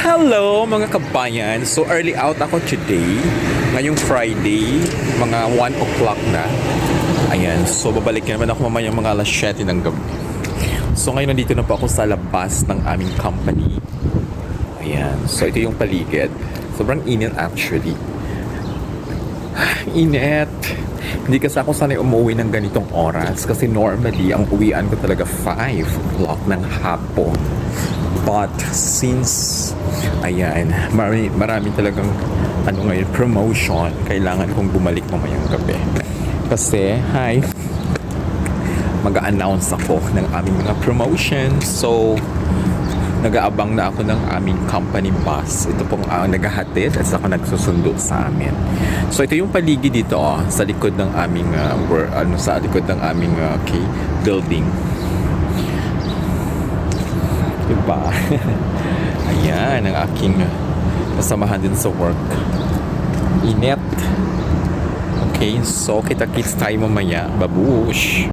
Hello mga kabayan! So early out ako today. Ngayong Friday, mga 1 o'clock na. Ayan, so babalik na naman ako mamaya mga alas 7 ng gabi. So ngayon nandito na po ako sa labas ng aming company. Ayan, so ito yung paligid. Sobrang init actually. Init! Hindi kasi ako sanay umuwi ng ganitong oras kasi normally ang uwian ko talaga 5 o'clock ng hapon. But since ayan, marami talagang ngayon promotion, kailangan kong bumalik mamayang gabi. Kasi mag-a-announce ako ng aming mga promotion. So nag-aabang na ako ng aming company bus. Ito pong naghahatid at saka nagsusundo sa amin. So ito yung paligid dito sa likod ng aming sa likod ng aming building. Diba? Ayan ang aking kasamahan din sa work. Init. Okay, so kita-kits tayo mamaya. Babush!